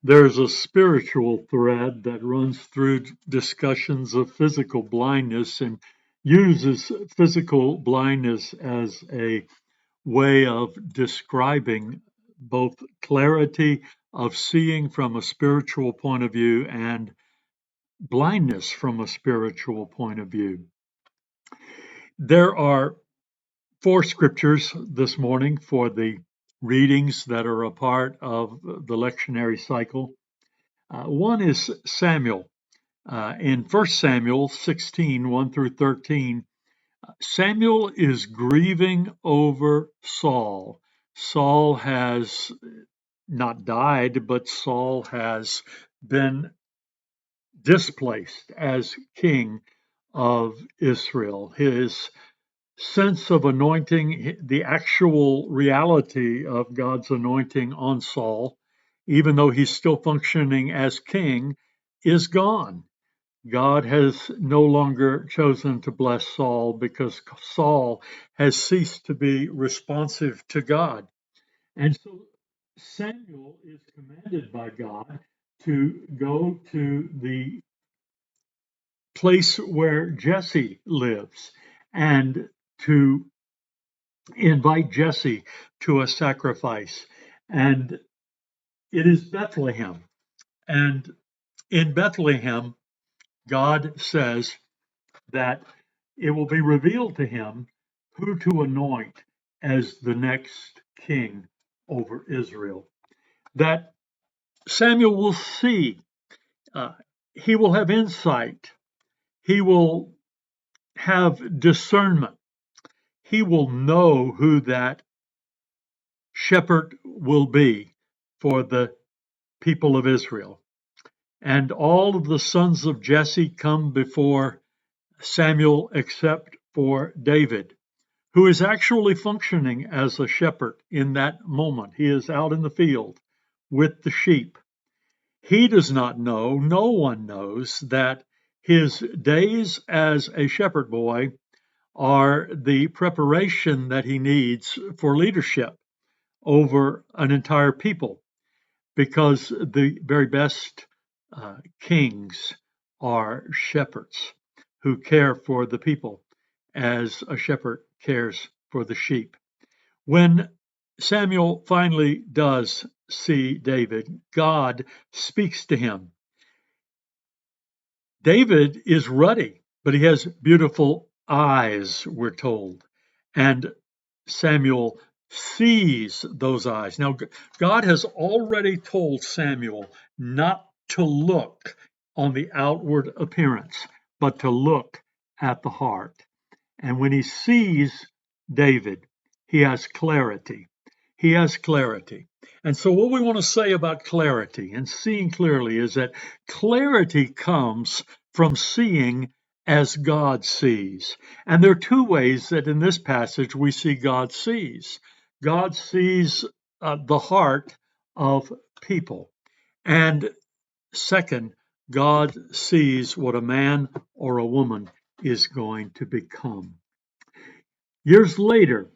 There's a spiritual thread that runs through discussions of physical blindness and uses physical blindness as a way of describing both clarity of seeing from a spiritual point of view and blindness from a spiritual point of view. There are four scriptures this morning for the readings that are a part of the lectionary cycle. One is Samuel. In 1 Samuel 16, 1 through 13, Samuel is grieving over Saul. Saul has not died, but Saul has been displaced as king of Israel. His sense of anointing, the actual reality of God's anointing on Saul, even though he's still functioning as king, is gone. God has no longer chosen to bless Saul because Saul has ceased to be responsive to God. And so Samuel is commanded by God to go to the place where Jesse lives and to invite Jesse to a sacrifice. And it is Bethlehem. And in Bethlehem, God says that it will be revealed to him who to anoint as the next king over Israel. That Samuel will see, uh, he will have insight, he will have discernment, he will know who that shepherd will be for the people of Israel. And all of the sons of Jesse come before Samuel except for David, who is actually functioning as a shepherd in that moment. He is out in the field with the sheep. He does not know, no one knows, that his days as a shepherd boy are the preparation that he needs for leadership over an entire people, because the very best kings are shepherds who care for the people as a shepherd cares for the sheep. When Samuel finally does see David, God speaks to him. David is ruddy, but he has beautiful eyes, we're told. And Samuel sees those eyes. Now, God has already told Samuel not to look on the outward appearance, but to look at the heart. And when he sees David, he has clarity. He has clarity. And so, what we want to say about clarity and seeing clearly is that clarity comes from seeing as God sees. And there are two ways that in this passage we see God sees. God sees the heart of people. And second, God sees what a man or a woman is going to become. Years later,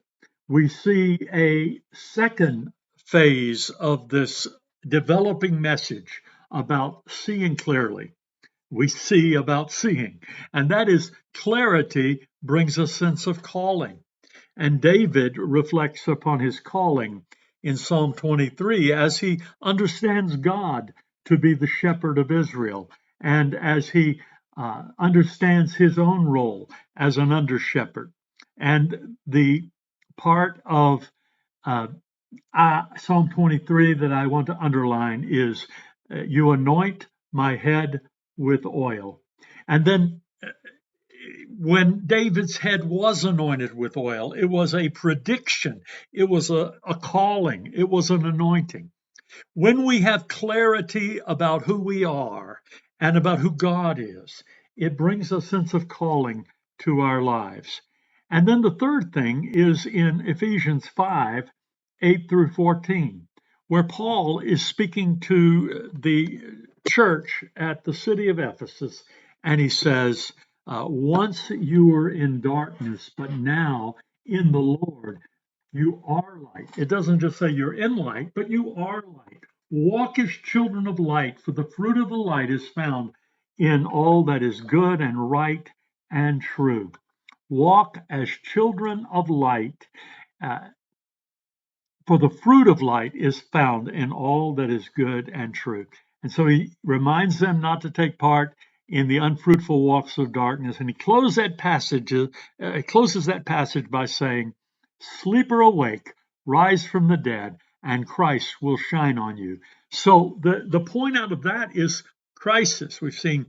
we see a second phase of this developing message about seeing clearly. We see about seeing, and that is clarity brings a sense of calling. And David reflects upon his calling in Psalm 23 as he understands God to be the shepherd of Israel, and as he understands his own role as an under shepherd. And the part of uh, Psalm 23 that I want to underline is you anoint my head with oil. And then when David's head was anointed with oil, it was a prediction, it was a calling, it was an anointing. When we have clarity about who we are and about who God is, it brings a sense of calling to our lives. And then the third thing is in Ephesians 5 8 through 14, where Paul is speaking to the church at the city of Ephesus, and he says, once you were in darkness, but now in the Lord, you are light. It doesn't just say you're in light, but you are light. Walk as children of light, for the fruit of the light is found in all that is good and right and true. Walk as children of light. Uh, For the fruit of light is found in all that is good and true. And so he reminds them not to take part in the unfruitful walks of darkness. And he closes that passage by saying, "Sleeper awake, rise from the dead, and Christ will shine on you." So the point out of that is crisis. We've seen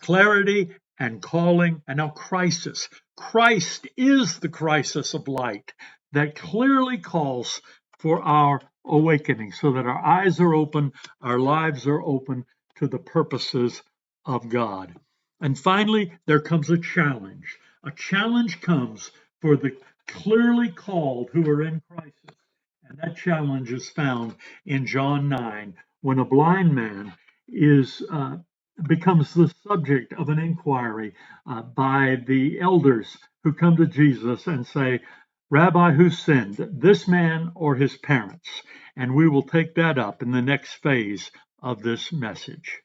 clarity and calling, and now crisis. Christ is the crisis of light that clearly calls for our awakening so that our eyes are open, our lives are open to the purposes of God. And finally, there comes a challenge. A challenge comes for the clearly called who are in crisis. And that challenge is found in John 9 when a blind man is becomes the subject of an inquiry by the elders who come to Jesus and say, "Rabbi, who sinned, this man or his parents?" And we will take that up in the next phase of this message.